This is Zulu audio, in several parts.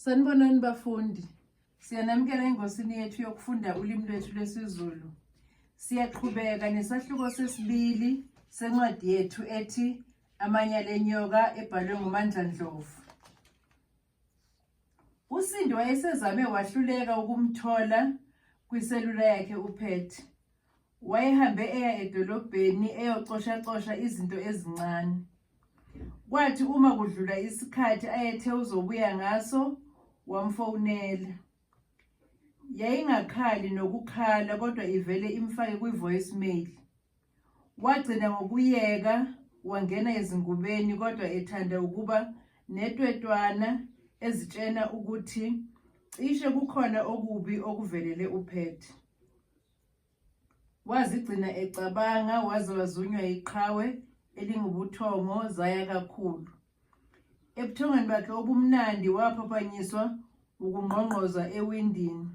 Sanibonani bafundi. Siyanamukela engosini yethu yokufunda ulimi lwethu lwesiZulu. Siyaqhubeka nesahluko sesibili sencwadi yethu ethi Amanyala enyoka ebhalwe nguMandla Ndlovu. uSindi wayesezame wahluleka ukumthola kwiselula yakhe uPet. Wayehambe eya edolobheni eyoxosha izinto ezincane. Kwathi uma kudlula isikhathi ayethe uzobuya ngaso, wamfonela. Yayingakhali nokukhala kodwa ivele imfake kwi-voicemail. Wagcina ngokuyeka wangena ezingubeni kodwa ethanda ukuba netwetwana ezitshena ukuthi cishe kukhona okubi okuvelele uPet. Wazigcina ecabanga waze wazunywa iqhawe elingubuthongo zaya kakhulu. Ebuthongweni bakhe obumnandi waphaphanyiswa ukungqongqoza ewindini.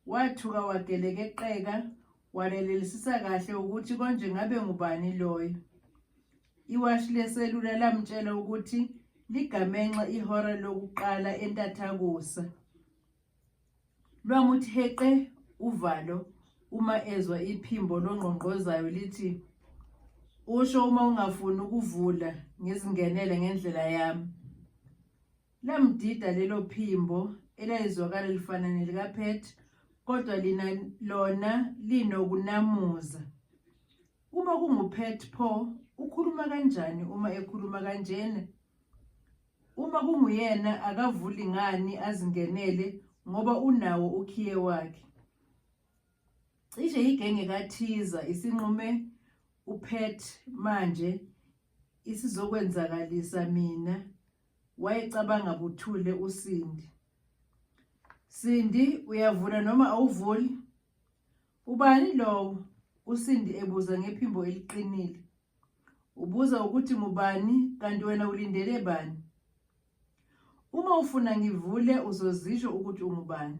Wathuka wagelekeqeka walelelisisa kahle ukuthi konje ngabe ngubani loyo. Iwashi leselula lamtshela ukuthi ligamenxa ihora lokuqala entathakusa. Lwamuthi heqe uvalo uma ezwa iphimbo longqongqozayo lithi, "Usho uma ungafuni ukuvula ngezingenele ngendlela yami." Lamdida lelo phimbo elalizwakala lifana nelikaPet kodwa lona linokunamuza. Uma kunguPet pho ukhuluma kanjani uma ekhuluma kanjena? Uma kunguyena akavuli ngani azingenele ngoba unawo ukhiye wakhe. Cishe igenge kaThiza isinqume uPet manje isizokwenzakalisa mina, wayecabanga buthule uSindi. "Sindi, uyavula noma awuvuli?" "Ubani lowo?" uSindi ebuza ngephimbo eliqinile. "Ubuza ukuthi ngubani kanti wena ulindele bani?" "Uma ufuna ngivule uzozisho ukuthi ungubani."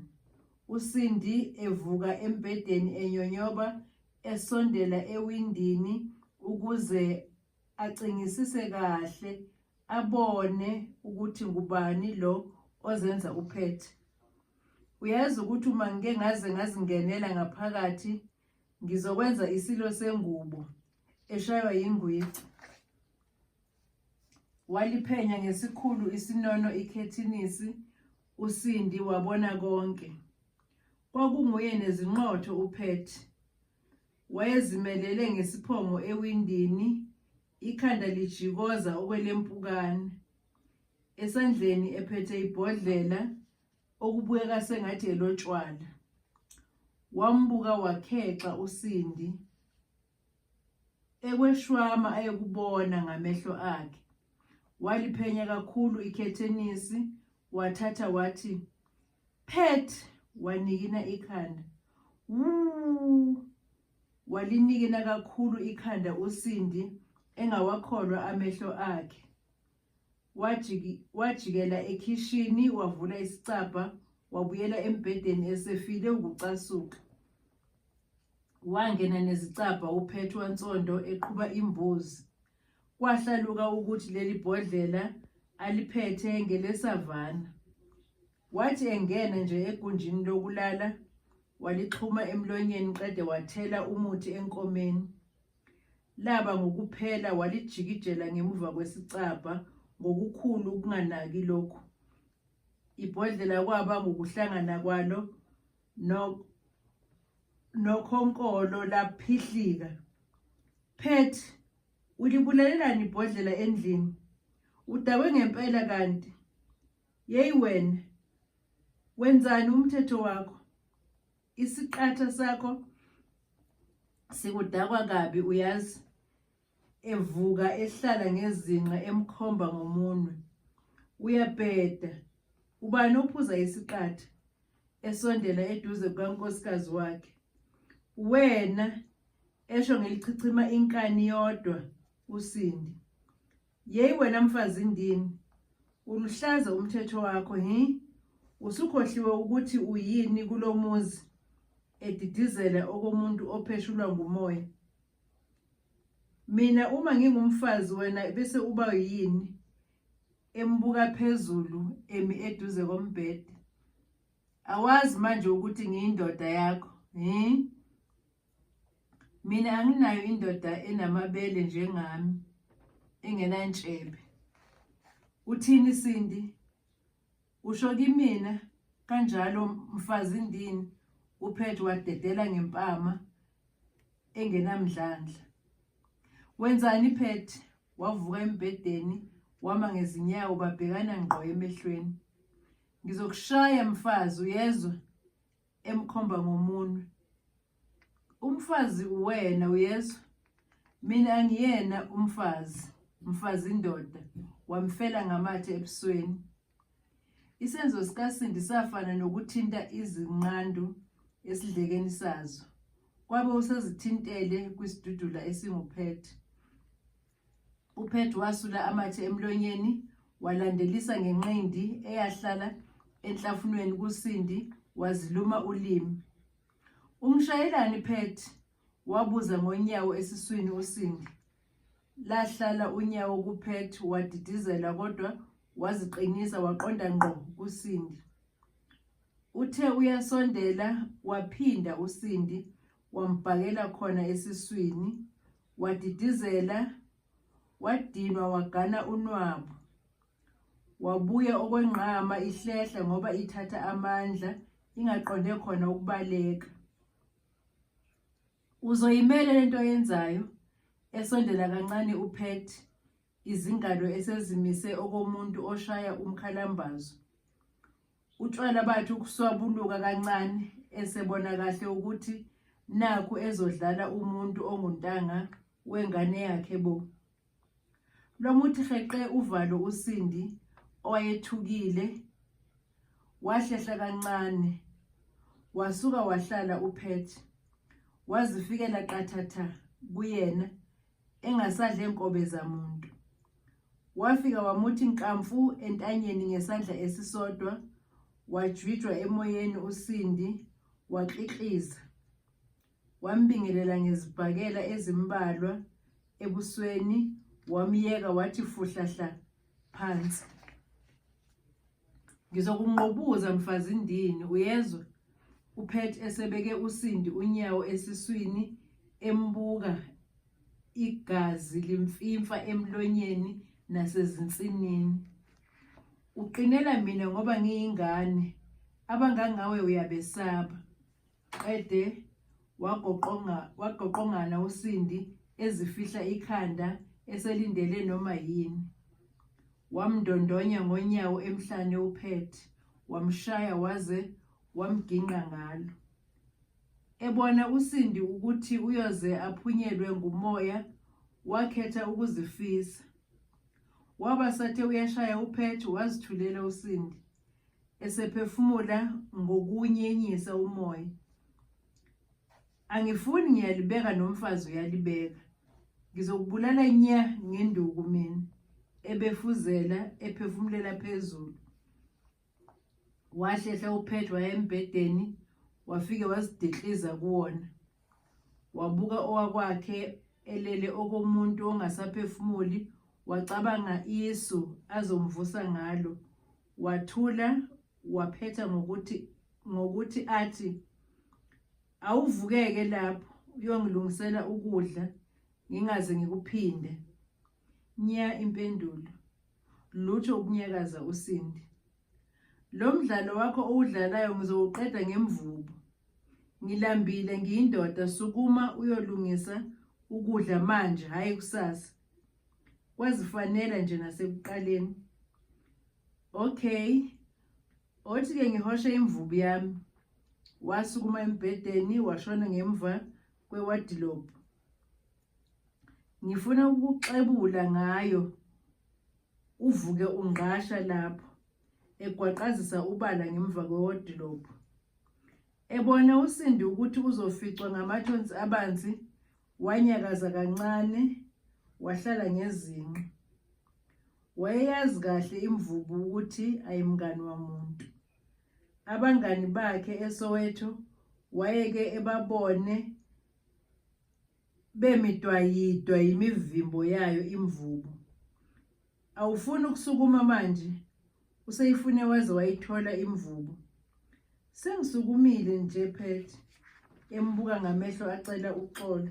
uSindi evuka embedeni enyonyoba esondela ewindini ukuze acingisise kahle abone ukuthi ngubani lo ozenza uPet. "Uyazi ukuthi uma ngike ngazingenela ngaphakathi ngizokwenza isilo sengubo eshaywa yingwici." Waliphenya ngesikhulu isinono ikhethinisi. uSindi wabona konke. Kwakunguye nezinqotho uPet. Wayezimelele ngesiphongo ewindini, ikhanda lijikoza okwelempukane. Esandleni ephethe ibhodlela okubukeka sengathi elotshwala. Wambuka wakhexa uSindi. Ekweshwama ayekubona ngamehlo akhe. Waliphenya kakhulu ikhethenisi, wathatha wathi, "Pet!" wanikina ikhanda. Walinikina kakhulu ikhanda uSindi engawakholwa amehlo akhe. Wajikela ekhishini wavula isicabha wabuyela embedeni esefile ukucasuka. Wangena nezicabha uPet wansonto eqhuba imbuzi. Kwahlaluka ukuthi leli bhodlela aliphethe ngelesavana. Wathi engena nje egunjini lokulala walixhuma emlonyeni qede wathela umuthi enkomeni. Laba ngokuphela walijikijela ngemuva kwesicabha ngokukhulu ukunganaki lokhu. Ibhodlela kwaba ngokuhlangana kwalo nokhonkolo laphihlika. "Pet, ulibulalelani ibhodlela endlini? Udakwe ngempela kanti? Yeyi wena, wenzani umthetho wakho? Isiqatha sakho sikudakwa kabi uyazi." Evuka ehlala ngezinqa emkhomba ngomunwe. "Uyabheda. Ubani ophuza isiqatha?" Esondela eduze kukankosikazi wakhe. "Wena," esho ngelichichima inkani yodwa uSindi. "Yeyi wena mfazi ndini, uluhlaza umthetho wakho, usukhohliwe ukuthi uyini kulomuzi?" Edidizela okomuntu opheshulwa ngumoya. "Mina uma ngingumfazi wena bese uba yini? embuka phezulu emi eduze kombhede. Awazi manje ukuthi ngiyindoda yakho, Mina anginayo indoda enamabele njengami, engenantshebe. Uthini Sindi? Usho kimina kanjalo Mfazindini? uPhethwe wadedela ngempama engenamdlandla. Wenzani Phethe? Wavuka embhedeni wama ngezinyawo babhekana ngqo emehlweni. Ngizokushaya mfazi, uyezwa? Emkhomba ngomunwe. Umfazi uwena, uyezwa? Mina angiyena umfazi, Mfazindoda. Wamfela ngamathe ebusweni. Isenzo sikaSindi safana nokuthinta izinqandu esidlekeni sazo. Kwabe usezithintele kwisidudula esinguphethe. uPhethwe wasula amathe emlonyeni, walandelisa ngenqindi eyahlala enhlafunweni kuSindi, waziluma ulimi. Ungishayelani Phethe? Wabuza ngonyawo esiswini uSindi. Lahlala unyawo kuPhethwe, wadidizela kodwa waziqinisa, waqonda ngqo kuSindi. Uthe uyasondela, waphinda uSindi, wambhakela khona esiswini, wadidizela, wadinwa, wagana unwabu. Wabuya okwenqama ihlehla ngoba ithatha amandla, ingaqonde khona ukubaleka. Uzoyimela lento oyenzayo? Esondela kancane uPhethwe, izingalo esezimise okomuntu oshaya umkhalambazo. Utshwala bathi ukuswabuluka kancane, esebona kahle ukuthi nakhu ezodlala umuntu onguntanga wengane yakhe bo. Lo muthi heqe uvalo uSindi owayethukile, wahlehla kancane, wasuka wahlala uPhethwe. Wazifikela qathatha kuyena, engasadle inkobe zamuntu. Wafika wamuthi nkamfu entanyeni ngesandla esisodwa, wajwijwa emoyeni uSindi, waxhixiza. Wambingelela ngezibhakela ezimbalwa ebusweni, wamyeka wathi fuhlahla phansi. Ngizokunqobuza Mfazindini, uyezwa? uPhethwe esebeke uSindi unyawo esiswini, embuka igazi limfimfa emlonyeni nasezinsinini. Uqinela mina ngoba ngiyingane, abangangawe uyabesaba. Qede waqoqongana uSindi, ezifihla ikhanda, eselindele noma yini. Wamndondonya ngonyawo emhlane uPhethwe, wamshaya waze wamginqa ngalo. Ebona uSindi ukuthi uyoze aphunyelwe ngumoya, wakhetha ukuzifisa. Waba sathe uyashaya uPhethwe, wazithulela uSindi, esephefumula ngokunyenyisa umoya. Angifuni ngiyalibeka nomfazi uyalibeka. Ngizokubulala nya ngenduku mina. Ebefuzela, ephefumulela phezulu. Wahlehla uPhethwe waya embhedeni, wafike wazidekliza kuwona. Wabuka owakwakhe elele okomuntu ongasaphefumuli, wacabanga isu azomvusa ngalo. Wathula, waphetha ngokuthi athi, awuvukeke lapho, uyongilungisela ukudla, ngingaze ngikuphinde. Nya impendulo. Lutho ukunyakaza uSindi. Lo mdlalo wakho owudlalayo ngizowuqeda ngemvubu. Ngilambile, ngiyindoda, sukuma uyolungisa ukudla manje, hayi kusasa. Kwazifanela nje nasekuqaleni. Okay. Othi ke ngihoshe imvubu yami. Wasukuma embhedeni, washona ngemva kwewadilophu. Ngifuna ukuxebula ngayo, uvuke ungqasha lapho. Egwaqazisa ubala ngemva kwewadilophu. Ebona uSindi ukuthi uzoficwa ngamathonsi abanzi, wanyakaza kancane, wahlala ngezinqa. Wayeyazi kahle imvubu ukuthi ayimngani wamuntu. Abangani bakhe eSoweto wayeke ebabone bemidwayidwa yimivimbo yayo imvubu. Awufuni ukusukuma manje, useyifune waze wayithola imvubu. Sengisukumile nje Phethi, embuka ngamehlo acela uxolo.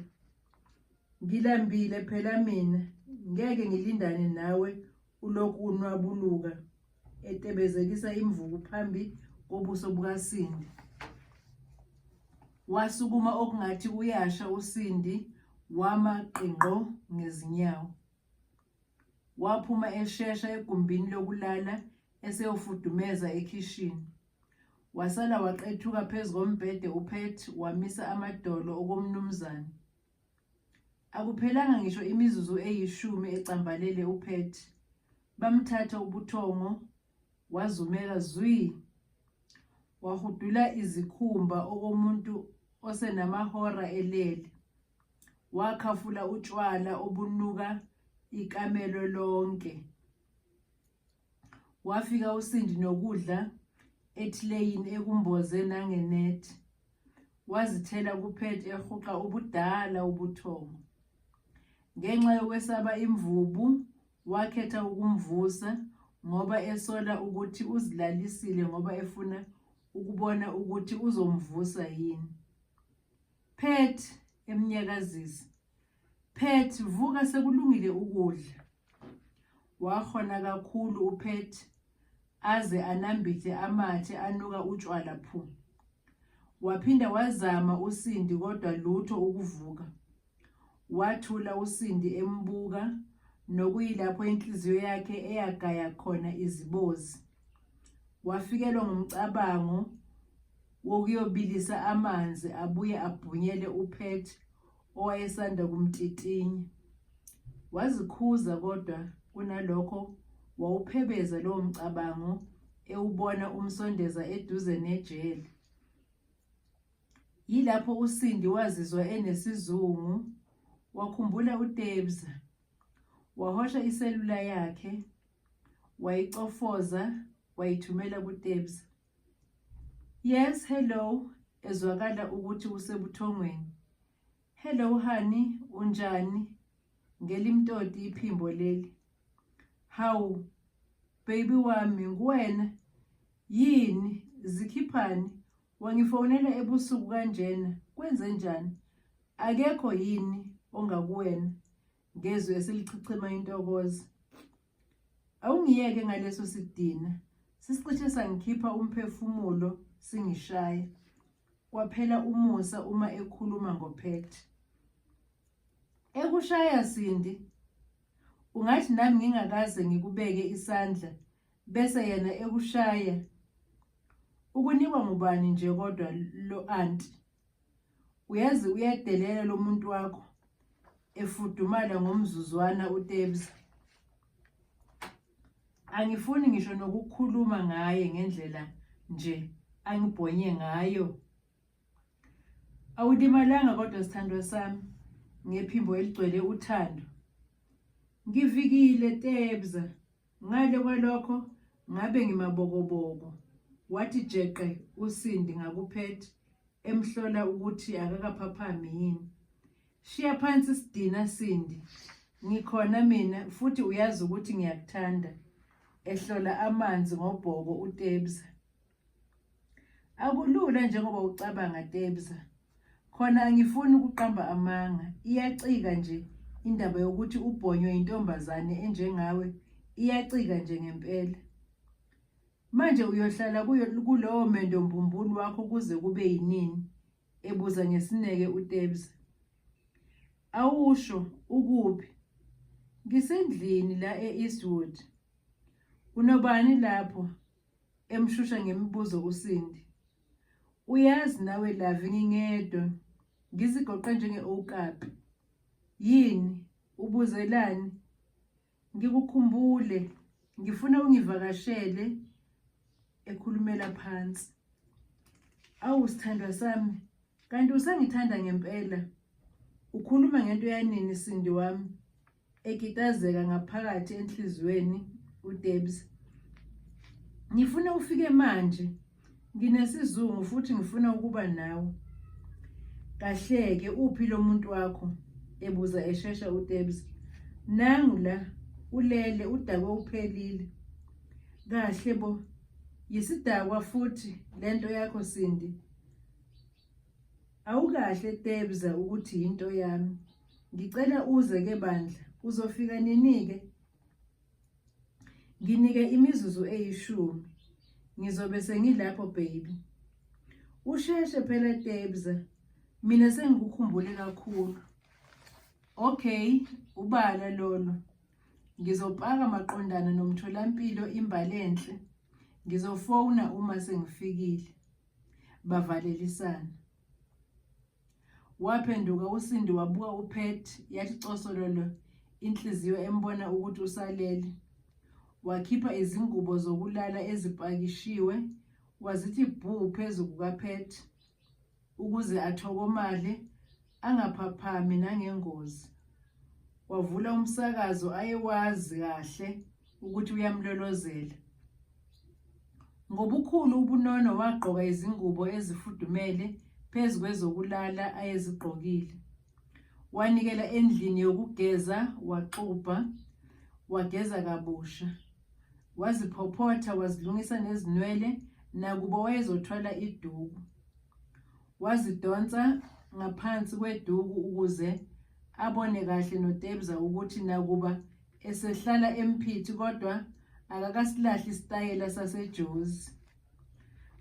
Ngilambile phela mina, ngeke ngilindane nawe ulokhu unwabuluka, etebezelisa imvubu phambi kobuso bukaSindi. Wasukuma okungathi uyasha uSindi, wama qinqo ngezinyawo. Waphuma eshesha egumbini lokulala eseyofudumeza ekhishini. Wasala waqethuka phezu kombhede uPhethi, wamisa amadolo okomnumzane. Akuphelanga ngisho imizuzu 10 ecambalele uPhethi, bamthatha ubuthongo, wazumeka zwi. Wahudula izikhumba okomuntu osenamahora elele. Wakhafula utshwala obunuka ikamelo lonke. Wafika uSindi nokudla ethileyini ekumboze nangenethi. Wazithela kuPhethi ehuqa ubudala ubuthongo. Ngenxa yokwesaba imvubu, wakhetha ukumvusa ngoba esola ukuthi uzilalisile ngoba efuna ukubona ukuthi uzomvusa yini. Phethi emnyakazisa, Phethi vuka sekulungile ukudla. Wahona kakhulu uPhethi aze anambithe amathe anuka utshwala phu. Waphinda wazama uSindi kodwa lutho ukuvuka. Wathula uSindi embuka, nokuyilapho inhliziyo yakhe eyagaya khona izibozi. Wafikelwa ngumcabango wokuyobilisa amanzi abuye abhunyele uPhethi owayesanda kumtitinya. Wazikhuza kodwa kunalokho wawuphebeza lowo mcabango ewubona umsondeza eduze nejele. Yilapho uSindi wazizwa enesizungu, wakhumbula uTebza. Wahosha iselula yakhe, wayicofoza, wayithumela kuTebza. Yes, hello, ezwakala ukuthi usebuthongweni. Hello honey, unjani? Ngelimtoti iphimbo leli. Hawu, baby wami, nguwena? Yini, zikhiphani? Wangifonela ebusuku kanjena, kwenze njani? Akekho yini ongakuwena? Ngezwe esilichichima intokozo. Awungiyeke ngaleso sidina, sisicishe sangikhipha umphefumulo singishaya. Kwaphela umusa uma ekhuluma ngoPhethi. Ekushaya Sindi, ungathi nami ngingakaze ngikubeke isandla bese yena ekushaya. Ukunikwa ngubani nje kodwa lo anti? Uyazi uyadelela lo muntu wakho, efudumala ngomzuzwana uTebza. Angifuni ngisho nokukhuluma ngaye ngendlela nje angibhonye ngayo. Awulimalanga kodwa sithandwa sami, ngephimbo eligcwele uthando. Ngivikile Tebza, ngale kwalokho ngabe ngimabokoboko. Wathi jeqe uSindi ngakuPhethi, emhlola ukuthi akakaphaphami yini. Shiya phansi isidina Sindi, ngikhona mina futhi uyazi ukuthi ngiyakuthanda. Ehlola amanzi ngobhoko uTebza. Akulula njengoba ucabanga Tebza. Khona angifuni ukuqamba amanga, iyacika nje indaba yokuthi ubhonywe intombazane enjengawe, iyacika nje ngempela. Manje uyohlala kulowo mendo mbumbulu wakho kuze kube yinini? Ebuza ngesineke uTebza. Awusho ukuphi? Ngisendlini la eEastwood. Unobani lapho? Emshusha ngemibuzo uSindi. Uyazi nawe Lavi ngingedwa, ngizigoqa njenge-okapi. Yini, ubuzelani? Ngikukhumbule, ngifuna ungivakashele. Ekhulumela phansi. Awu sithandwa sami, kanti usangithanda ngempela. Ukhuluma ngento yanini Sindi wami? Ekitazeka ngaphakathi enhlizweni uTebza. Ngifuna ufike manje, nginesizungu futhi ngifuna ukuba nawe. Kahleke uphi lo muntu wakho? Ebuza eshesha uTebza. Nangu la, ulele udakwe uphelile. Kahle bo, yisidakwa futhi lento yakho Sindi. Awukahle Tebza ukuthi into yami. Ngicela uze ke bandla, uzofika nini-ke? Nginike imizuzu 10. Ngizobe sengilapho baby. Usheshe phela Tebza, mina sengikukhumbule kakhulu. Okay, ubala lolo. Ngizopaka maqondana nomtholampilo Imbalenhle. Ngizofona uma sengifikile. Bavalelisana. Waphenduka uSindi wabuka uPet, yathi cosololo inhliziyo embona ukuthi usalele. Wakhipha izingubo zokulala ezipakishiwe, wazithi bhu phezu kukaPet ukuze athokomale angaphaphami nangengozi. Wavula umsakazo ayewazi kahle ukuthi uyamlolozela. Ngobukhulu ubunono wagqoka izingubo ezifudumele phezu kwezokulala ayezigqokile. Wanikela endlini yokugeza, waxubha, wageza kabusha. Waziphophotha, wazilungisa nezinwele, nakuba wayezothwala iduku. Wazidonsa ngaphansi kweduku ukuze abone kahle noTebza ukuthi nakuba esehlala emphithi kodwa akakasilahli isitayela saseJozi.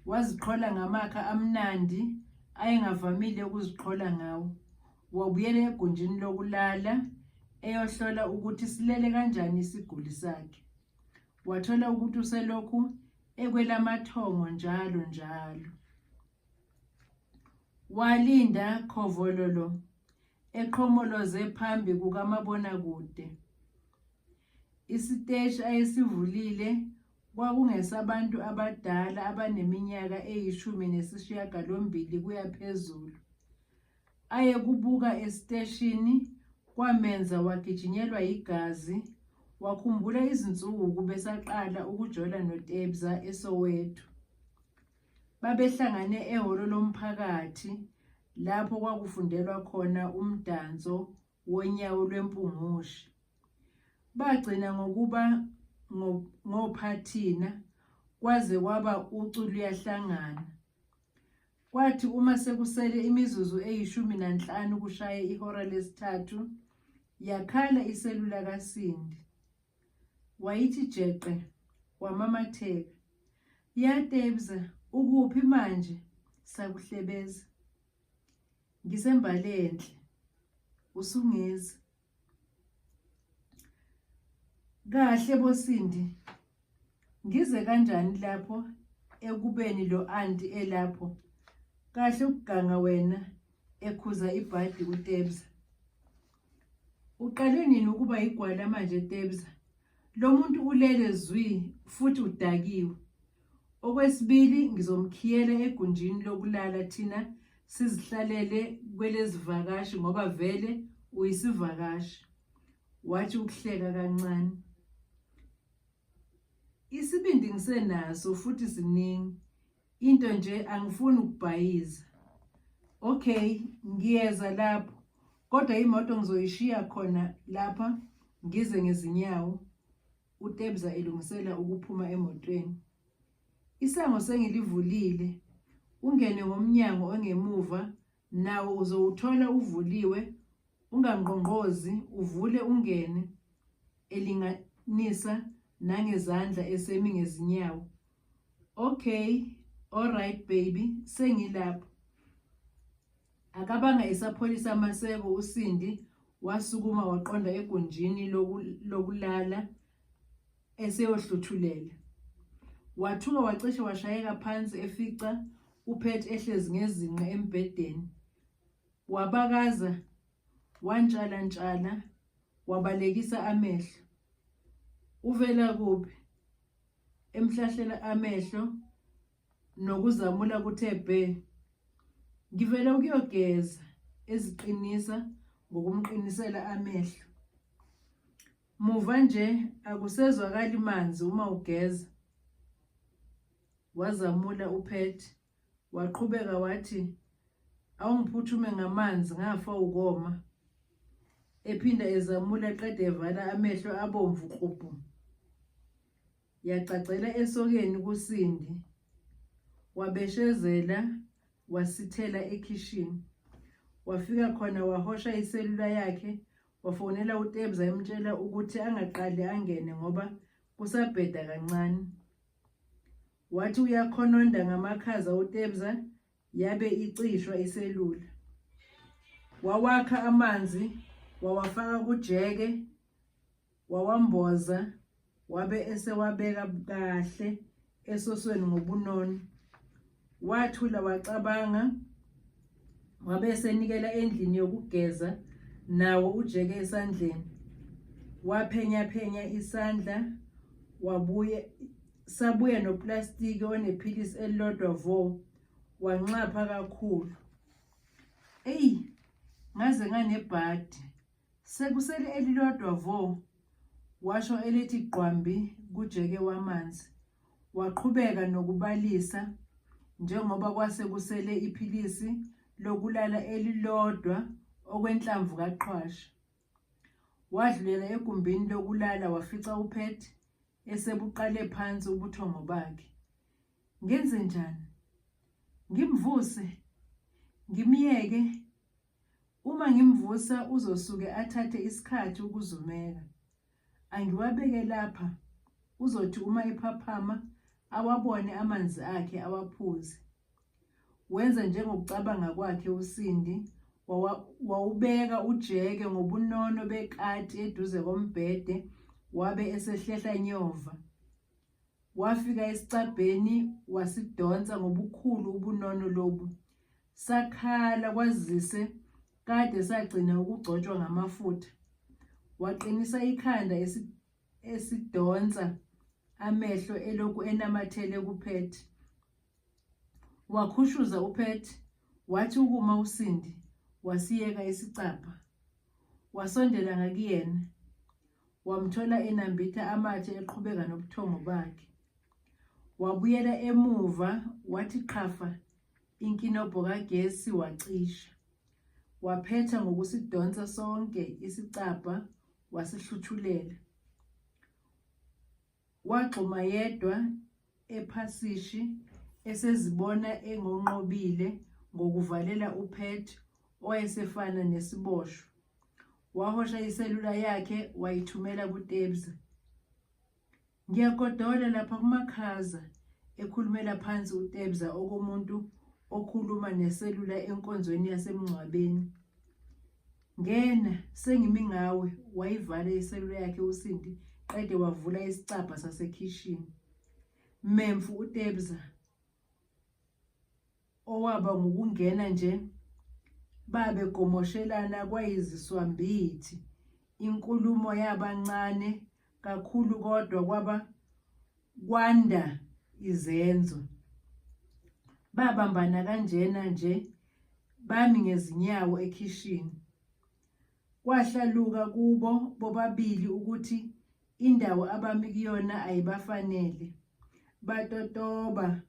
Waziqhola ngamakha amnandi ayengavamile ukuziqhola ngawo. Wabuyela egunjini lokulala eyohlola ukuthi silele kanjani isiguli sakhe. Wathola ukuthi uselokhu ekwelamathongo njalo. Walinda khovololo eqhomoloze phambi kukamabona-kude. Isiteshi ayesivulile kwakungesabantu abadala abaneminyaka 18 kuya phezulu. Ayekubuka esiteshini kwamenza wagijinyelwa igazi. Wakhumbula izinsuku besaqala ukujola noTebza eSoweto. Babehlangane ehholo lomphakathi lapho kwakufundelwa khona umdanso wonyawo lwempungushe. Bagcina ngokuba ngophathina kwaze kwaba ucu luyahlangana. Kwathi uma sekusele imizuzu 15 kushaye ihora lesi-3, yakhala iselula kaSindi. Wayithi jeqe, wamamatheka. Ya Tebza, ukuphi manje? Sakuhlebeza. Ngisembalenhle. Usungezi. Kahle boSindi. Ngize kanjani lapho ekubeni lo anti elapho? Kahle ukuganga wena ekhuza ibhadi uTebza. Uqale nini ukuba igwala manje Tebza? Lo muntu ulele zwi futhi udakiwe. Okwesibili ngizomkhiyela egunjini lokulala thina sizihlalele kwelezivakashi ngoba vele uyisivakashi. Wathi ukuhleka kancane. Isibindi ngisenaso futhi siningi. Into nje angifuni ukubhayiza. Okay, ngiyeza lapho. Kodwa imoto ngizoyishiya khona lapha ngize ngezinyawo. uTebza elungisela ukuphuma emotweni. Isango sengilivulile. Ungene ngomnyango ongemuva, nawo uzowuthola uvuliwe. Ungangqongqozi, uvule ungene. Elinganisa nangezandla esemi ngezinyawo. Okay, alright baby, sengilapho. Akabanga isapholisa Maseko uSindi wasukuma waqonda egunjini lokulala eseyohluthulela. Wathuka wacishe washayeka phansi efica uPet ehlezi ngezinqa embhedeni. Wabakaza, wantshala, wabalekisa amehlo. Uvela kuphi? Emhlahlela amehlo nokuzamula kuthe bhe. Ngivela ukuyogeza, eziqinisa ngokumqinisela amehlo. Muva nje akusezwakali manzi uma ugeza. Wazamula uPet, waqhubeka wathi, awungiphuthume ngamanzi ngafa ukoma. ephinda ezamula qede evala amehlo abomvu qhubu. Yacacela esokeni kuSindi, wabeshezela wasithela ekhishini. Wafika khona wahosha iselula yakhe, wafonela uTebza emtshela ukuthi angaqali angene ngoba kusabheda kancane. Wathi uyakhononda ngamakhaza uTebza, yabe icishwa iselula. Wawakha amanzi, wawafaka kujeke, wawamboza, wabe esewabeka kahle esosweni ngobunono. Wathula wacabanga, wabe esenikela endlini yokugeza nawo ujeke esandleni. Waphenya isandla, sabuya noplastiki onephilisi elilodwa vo, wanxapha kakhulu. Eyi, ngaze nganebhadi, sekusele elilodwa vo, washo elithi qwambi kujeke wamanzi. Waqhubeka nokubalisa njengoba kwase kusele iphilisi lokulala elilodwa okwenhlamvu kaqhwasha. Wadlulela egumbini lokulala wafica uPet esebuqale phansi ubuthongo bakhe. Ngenze njani? Ngimvuse? Ngimyeke? Uma ngimvusa uzosuke athathe isikhathi ukuzumeka. Angiwabeke lapha, uzothi uma ephaphama awabone amanzi akhe awaphuze. Wenza njengokucabanga kwakhe uSindi, wawubeka ujeke ngobunono bekati eduze kombhede, wabe esehlehla nyova. Wafika esicabheni wasidonsa ngobukhulu ubunono lobu. Sakhala kwazise kade sagcina ukugcotshwa ngamafutha. Waqinisa ikhanda esidonsa, amehlo eloku enamathele kuPet. Wakhushuza uPet, wathi ukuma uSindi, wasiyeka isicapha. Wasondela ngakuyena, wamthola enambitha amathe eqhubeka nobuthongo bakhe. Wabuyela emuva, wathi qhafa inkinobho kagesi wacisha. Waphetha ngokusidonsa sonke isicapha, wasihluthulela. Waxuma yedwa ephasishi, esezibona engonqobile ngokuvalela uPet owayesefana nesiboshwa. Wahosha iselula yakhe wayithumela kuTebza. Ngiyagodola lapha kumakhaza, ekhulumela phansi uTebza okomuntu okhuluma neselula enkonzweni yasemngcwabeni. Ngena, sengimi ngawe. Wayivala iselula yakhe uSindi qede wavula isicapha sasekhishini. Memfu uTebza, owaba ngokungena nje, babe gomoshelana kwayiziswambithi. Inkulumo yabancane kakhulu kodwa kwanda izenzo. Babambana kanjena nje, bami ngezinyawo ekhishini. Kwahlaluka kubo bobabili ukuthi indawo abami kuyona ayibafanele. Batotoba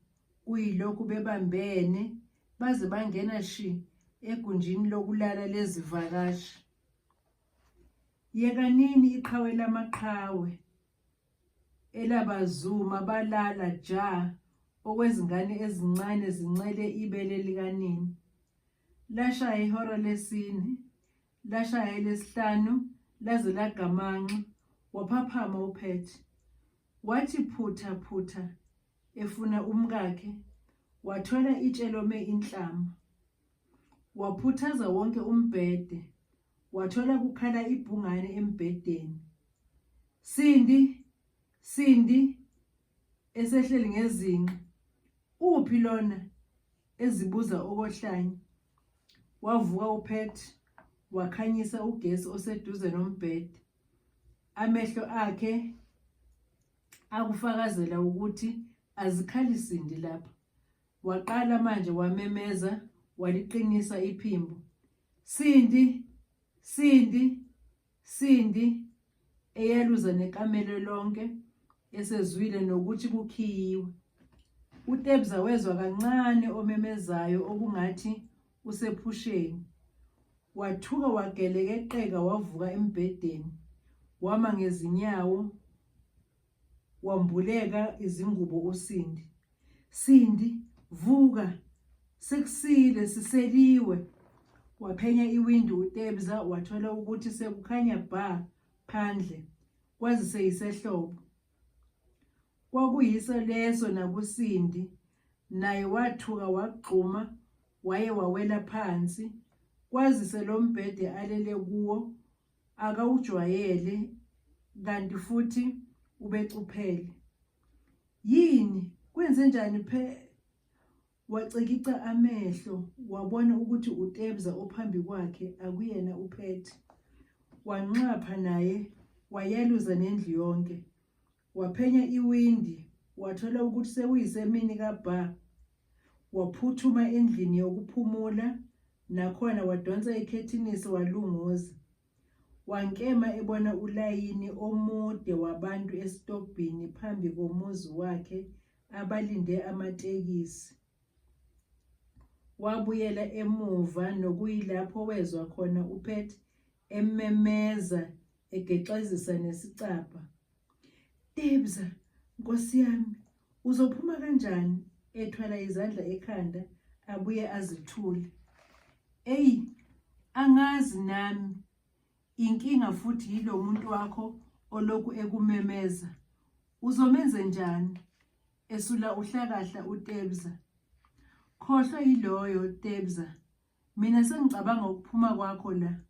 kuyilokhu bebambene baze bangena shi egunjini lokulala lezivakashi. Yekanini iqhawe lamaqhawe elabazuma balala ja okwezingane ezincane zincele ibele likanini. Lashaya ihora lesine, lashaya elesihlanu, laze lagamanxa. Waphaphama uPet, wathi phutha efuna umkakhe. Wathola itshelome inhlama. Waphuthaza wonke umbhede, wathola kukhala ibhungane embhedeni. Sindi, esehleli ngezinqa. Uphi lona? Ezibuza okohlanya. Wavuka uPet, wakhanyisa ugesi oseduze nombhede. Amehlo akhe akufakazela ukuthi azikhali Sindi lapha. Waqala manje wamemeza, waliqinisa iphimbo. Sindi, eyaluza nekamelo lonke, esezwile nokuthi kukhiyiwe. uTebza wezwa kancane omemezayo okungathi usephusheni. wathuka wagelekeqeka wavuka embhedeni, wama ngezinyawo, wambuleka izingubo uSindi. Sindi, vuka, sekusile siseliwe. Waphenya iwindi uTebza wathola ukuthi sekukhanya bha phandle, kwazise isehlobo. Kwakuyiso leso nakuSindi, naye wathuka wagxuma waye wawela phansi, kwazise lo mbhede alele kuwo akawujwayele kanti futhi ubecuphele. Yini kwenze njani phe? Wacikica amehlo wabona ukuthi uTebza ophambi kwakhe akuyena uphethe. Wanxapha naye wayeluza nendlu yonke. Waphenya iwindi wathola ukuthi sekuyisemini kaBha. Waphuthuma endlini yokuphumula, nakhona wadonsa ikhethinisi walunguza. Wankema ebona ulayini omude wabantu esitobhini phambi komuzi wakhe abalinde amatekisi. Wabuyela emuva nokuyilapho wezwa khona uPet ememeza egexezisa nesicapha. Tebza, Nkosi yami, uzophuma kanjani? Ethwala izandla ekhanda abuye azithule. Eyi, angazi nami. Inkinga futhi yilo muntu wakho oloku ekumemeza. Uzomenze njani? Esula uhlakahla uTebza. Khohlwa yiloyo Tebza. Mina sengicabanga ukuphuma kwakho la.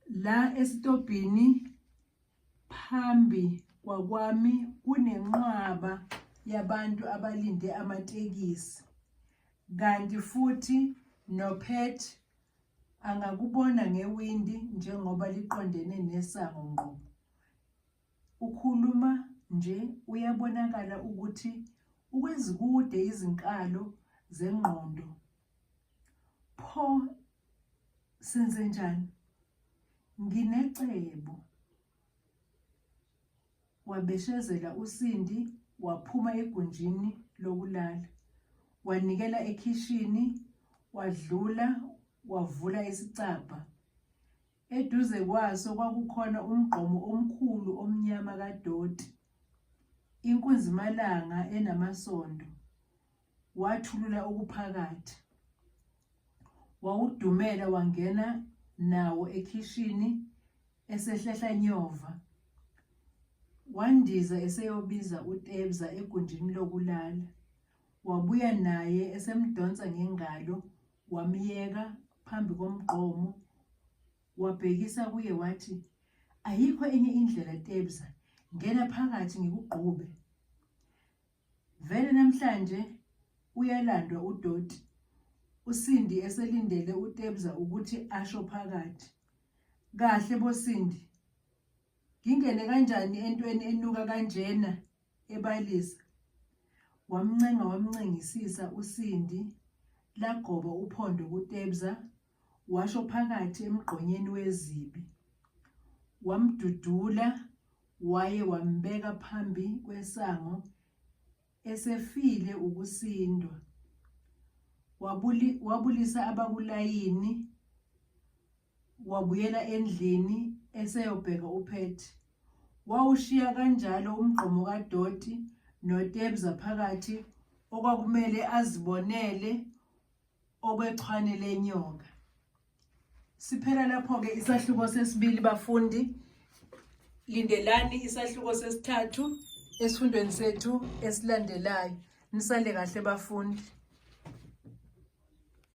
La esitobhini phambi kwakwami kunenqwaba yabantu abalinde amatekisi. Kanti futhi noPet angakubona ngewindi njengoba liqondene nesango ngqo. Ukhuluma nje uyabonakala ukuthi ukwezikude izinkalo zengqondo. Pho senze njani? Nginecebo. Wabeshezela uSindi waphuma egunjini lokulala. Wanikela ekhishini, wadlula, wavula isicapha. Eduze kwaso kwakukhona umgqomo omkhulu omnyama kaDoti, inkunzimalanga enamasondo. Wathulula okuphakathi. Wawudumela wangena nawo ekhishini esehlehla nyova. Wandiza eseyobiza uTebza egunjini lokulala. Wabuya naye esemdonsa ngengalo, wamyeka phambi komgqomo. Wabhekisa kuye wathi, ayikho enye indlela Tebza, ngena phakathi ngikugqube. Vele namhlanje uyalandwa uDoti. uSindi eselindele uTebza ukuthi asho phakathi. Kahle boSindi, ngingene kanjani entweni enuka kanjena ebalisa? Wamncengisisa uSindi, lagoba uphondo kuTebza, washo phakathi emgqonyeni wezibi. Wamdudula waye wambeka phambi kwesango esefile ukusindwa. Wabulisa abakulayini, wabuyela endlini eseyobheka uPet. Wawushiya kanjalo umgqomo kaDoti noTebza phakathi okwakumele azibonele okwechwane lenyoka. Siphela lapho-ke isahluko sesibili bafundi. Lindelani isahluko sesithathu esifundweni sethu esilandelayo. Nisale kahle bafundi.